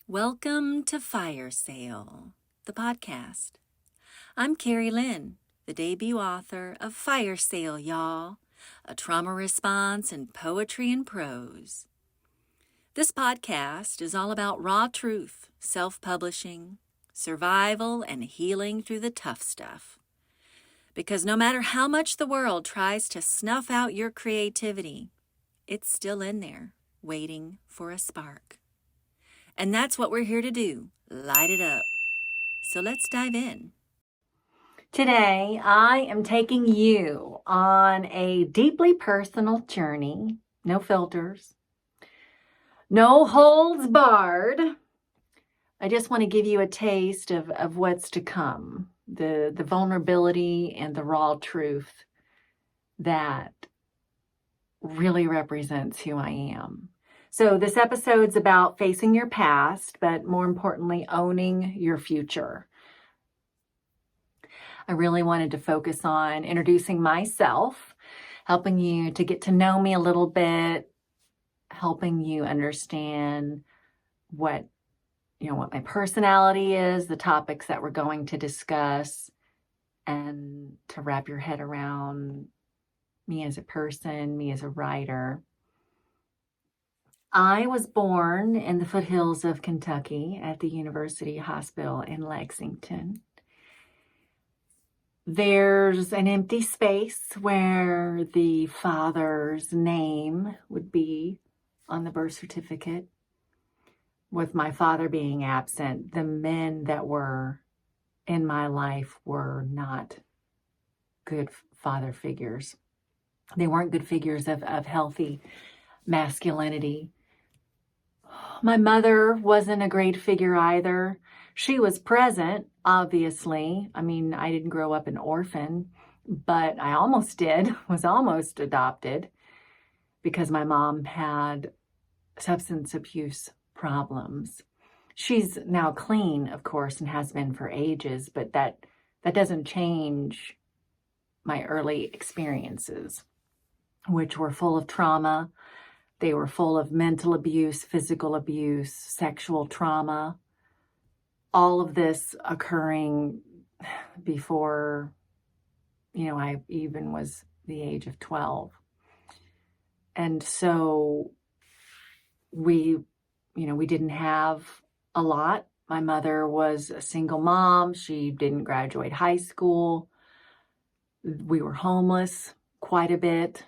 Welcome to Fire Sale, the podcast. I'm Kerry Lynne, the debut author of Fire Sale, y'all, a trauma response in poetry and prose. This podcast is all about raw truth, self-publishing, survival, and healing through the tough stuff. Because no matter how much the world tries to snuff out your creativity, it's still in there, waiting for a spark. And that's what we're here to do, light it up. So let's dive in. Today, I am taking you on a deeply personal journey. No filters, no holds barred. I just want to give you a taste of what's to come, the vulnerability and the raw truth that really represents who I am. So this episode's about facing your past, but more importantly, owning your future. I really wanted to focus on introducing myself, helping you to get to know me a little bit, helping you understand what my personality is, the topics that we're going to discuss, and to wrap your head around me as a person, me as a writer. I was born in the foothills of Kentucky at the University Hospital in Lexington. There's an empty space where the father's name would be on the birth certificate. With my father being absent, the men that were in my life were not good father figures. They weren't good figures of healthy masculinity. My mother wasn't a great figure either. She was present, obviously. I mean, I didn't grow up an orphan, but I almost did, was almost adopted because my mom had substance abuse problems. She's now clean, of course, and has been for ages, but that doesn't change my early experiences, which were full of trauma. They were full of mental abuse, physical abuse, sexual trauma, all of this occurring before, I even was the age of 12. And so we didn't have a lot. My mother was a single mom. She didn't graduate high school. We were homeless quite a bit.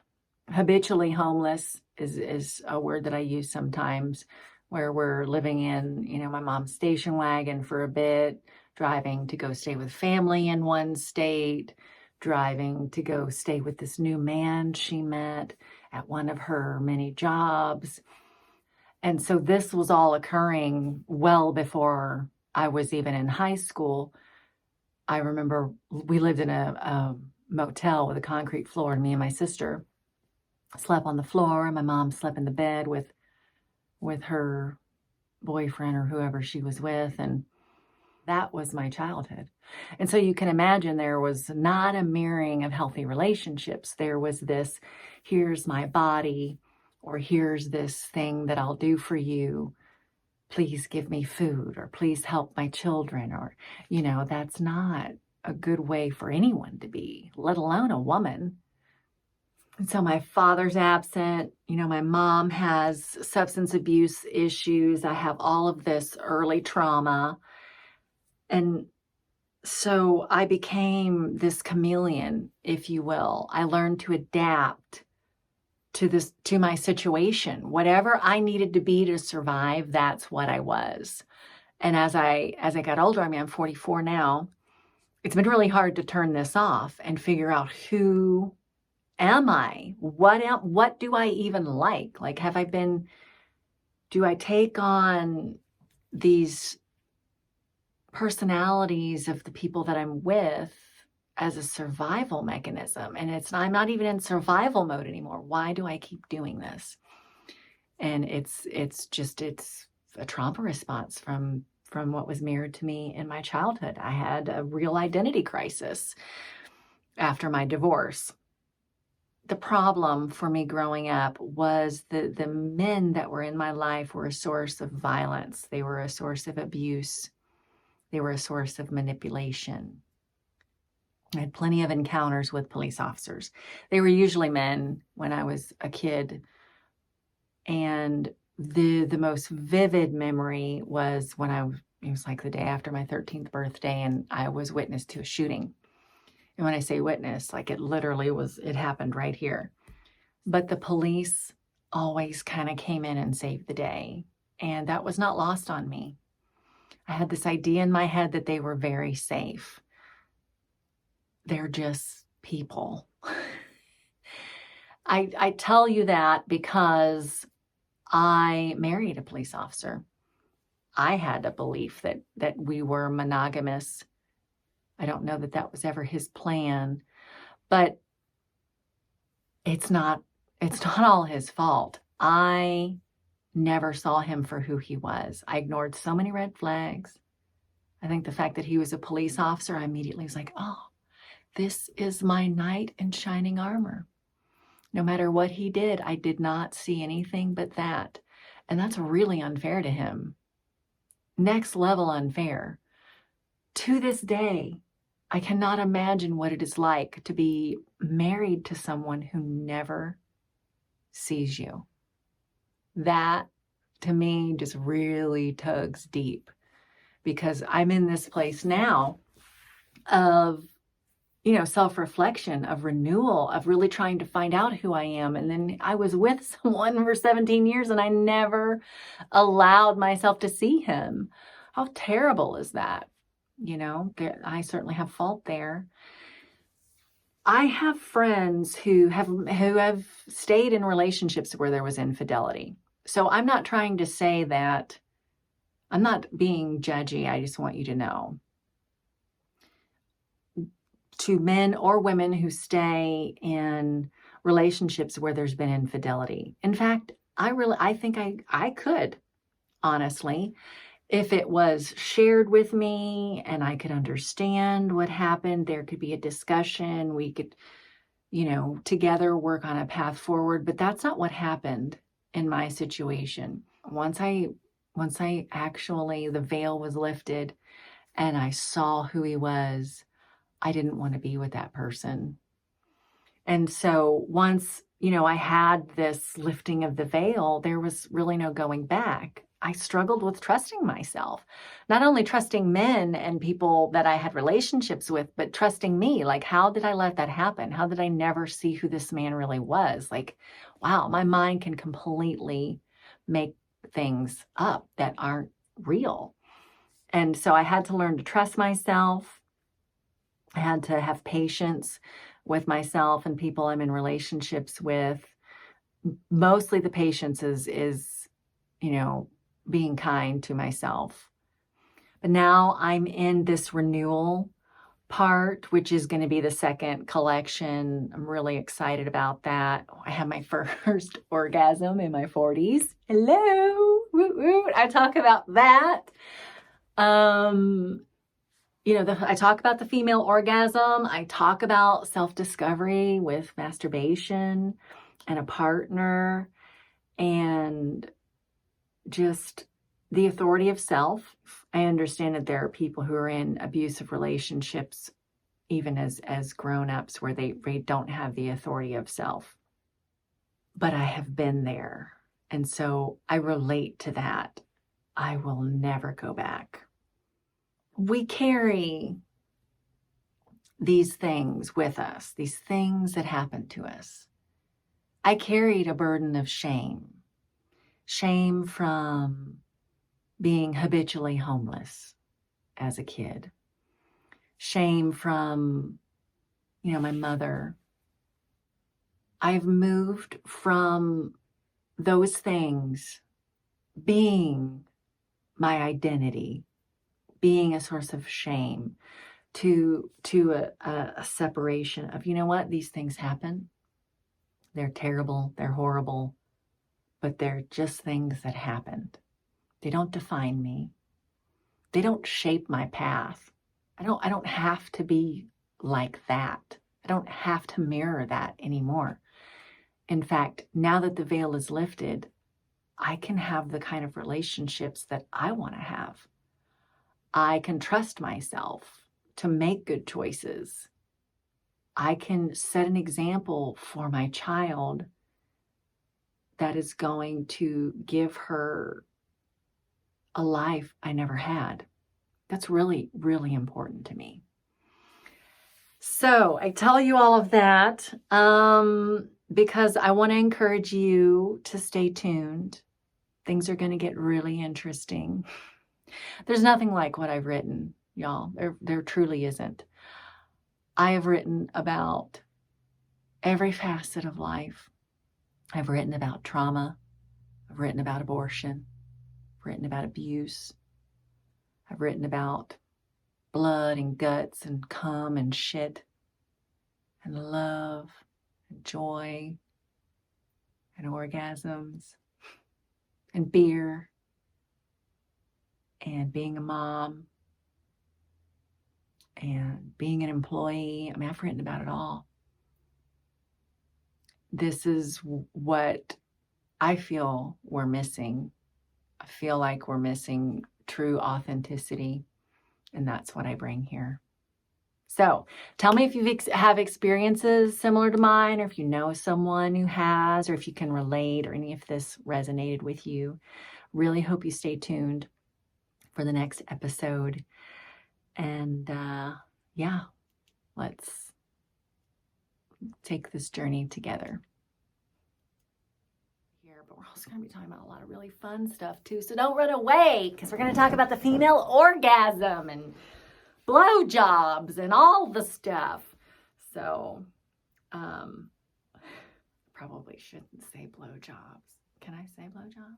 Habitually homeless is a word that I use sometimes, where we're living in, my mom's station wagon for a bit, driving to go stay with family in one state, driving to go stay with this new man she met at one of her many jobs. And so this was all occurring well before I was even in high school. I remember we lived in a motel with a concrete floor, and me and my sister slept on the floor, and my mom slept in the bed with her boyfriend or whoever she was with, and that was my childhood. And so you can imagine there was not a mirroring of healthy relationships. There was this, here's my body, or here's this thing that I'll do for you. Please give me food, or please help my children, or, that's not a good way for anyone to be, let alone a woman. And so my father's absent, my mom has substance abuse issues. I have all of this early trauma. And so I became this chameleon, if you will. I learned to adapt to my situation. Whatever I needed to be to survive, that's what I was. And as I got older, I'm 44 now, it's been really hard to turn this off and figure out who am I? What do I even like? Like, do I take on these personalities of the people that I'm with as a survival mechanism? And I'm not even in survival mode anymore. Why do I keep doing this? And it's a trauma response from what was mirrored to me in my childhood. I had a real identity crisis after my divorce. the problem for me growing up was the men that were in my life were a source of violence. They were a source of abuse. They were a source of manipulation. I had plenty of encounters with police officers. They were usually men when I was a kid. And the most vivid memory was when it was like the day after my 13th birthday, and I was witness to a shooting. And when I say witness, like it happened right here. But the police always kind of came in and saved the day. And that was not lost on me. I had this idea in my head that they were very safe. They're just people. I tell you that because I married a police officer. I had a belief that we were monogamous. I don't know that was ever his plan, but it's not all his fault. I never saw him for who he was. I ignored so many red flags. I think the fact that he was a police officer, I immediately was like, oh, this is my knight in shining armor. No matter what he did, I did not see anything but that. And that's really unfair to him. Next level unfair. To this day, I cannot imagine what it is like to be married to someone who never sees you. That, to me, just really tugs deep, because I'm in this place now of, self-reflection, of renewal, of really trying to find out who I am. And then I was with someone for 17 years and I never allowed myself to see him. How terrible is that? I certainly have fault there. I have friends who have stayed in relationships where there was infidelity. So I'm not trying to say that, I'm not being judgy. I just want you to know. To men or women who stay in relationships where there's been infidelity. In fact, I think I could, honestly, if it was shared with me and I could understand what happened, there could be a discussion. We could, together work on a path forward. But that's not what happened in my situation. Once I actually, the veil was lifted and I saw who he was, I didn't want to be with that person. And so once, I had this lifting of the veil, there was really no going back. I struggled with trusting myself, not only trusting men and people that I had relationships with, but trusting me. Like, how did I let that happen? How did I never see who this man really was? Like, wow, my mind can completely make things up that aren't real. And so I had to learn to trust myself. I had to have patience with myself and people I'm in relationships with. Mostly the patience is, being kind to myself. But now I'm in this renewal part, which is going to be the second collection. I'm really excited about that. I had my first orgasm in my 40s. Hello. Woo woo. I talk about that. I talk about the female orgasm. I talk about self-discovery with masturbation and a partner, and just the authority of self. I understand that there are people who are in abusive relationships, even as grown-ups, where they don't have the authority of self. But I have been there. And so I relate to that. I will never go back. We carry these things with us, these things that happen to us. I carried a burden of shame. Shame from being habitually homeless as a kid. Shame from, my mother. I've moved from those things being my identity, being a source of shame, to a separation of, these things happen. They're terrible, they're horrible, but they're just things that happened. They don't define me. They don't shape my path. I don't have to be like that. I don't have to mirror that anymore. In fact, now that the veil is lifted, I can have the kind of relationships that I want to have. I can trust myself to make good choices. I can set an example for my child that is going to give her a life I never had. That's really, really important to me. So I tell you all of that because I want to encourage you to stay tuned. Things are going to get really interesting. There's nothing like what I've written, y'all. There truly isn't. I have written about every facet of life. I've written about trauma. I've written about abortion. I've written about abuse. I've written about blood and guts and cum and shit and love and joy and orgasms and beer and being a mom and being an employee. I mean, I've written about it all. This is what I feel we're missing. I feel like we're missing true authenticity, and that's what I bring here. So tell me if you have experiences similar to mine, or if you know someone who has, or if you can relate, or any of this resonated with you. Really hope you stay tuned for the next episode. And yeah, let's take this journey together. Here, but we're also going to be talking about a lot of really fun stuff too. So don't run away, because we're going to talk about the female orgasm and blowjobs and all the stuff. So, probably shouldn't say blowjobs. Can I say blowjobs?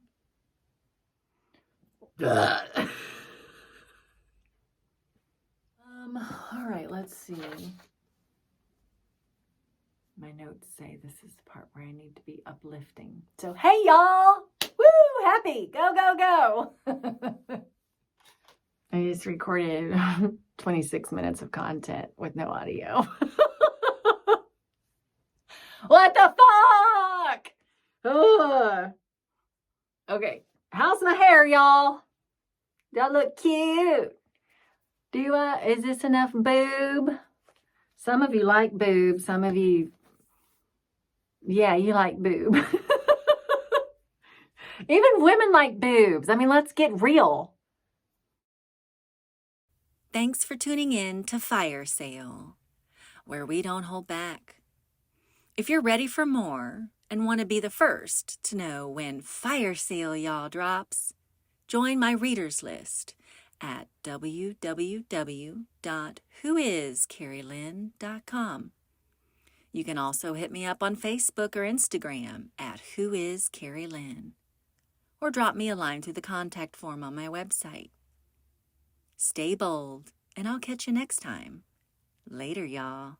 All right, let's see. My notes say this is the part where I need to be uplifting. So, hey y'all! Woo! Happy! Go, go, go! I just recorded 26 minutes of content with no audio. What the fuck? Ugh. Okay, how's my hair, y'all? Do I look cute? Is this enough boob? Some of you like boob, some of you, yeah, you like boob. Even women like boobs. I mean, let's get real. Thanks for tuning in to Fire Sale, where we don't hold back. If you're ready for more and want to be the first to know when Fire Sale y'all drops, join my readers list at www.whoiskerrylynne.com. You can also hit me up on Facebook or Instagram at whoiskerrylynne, or drop me a line through the contact form on my website. Stay bold, and I'll catch you next time. Later, y'all.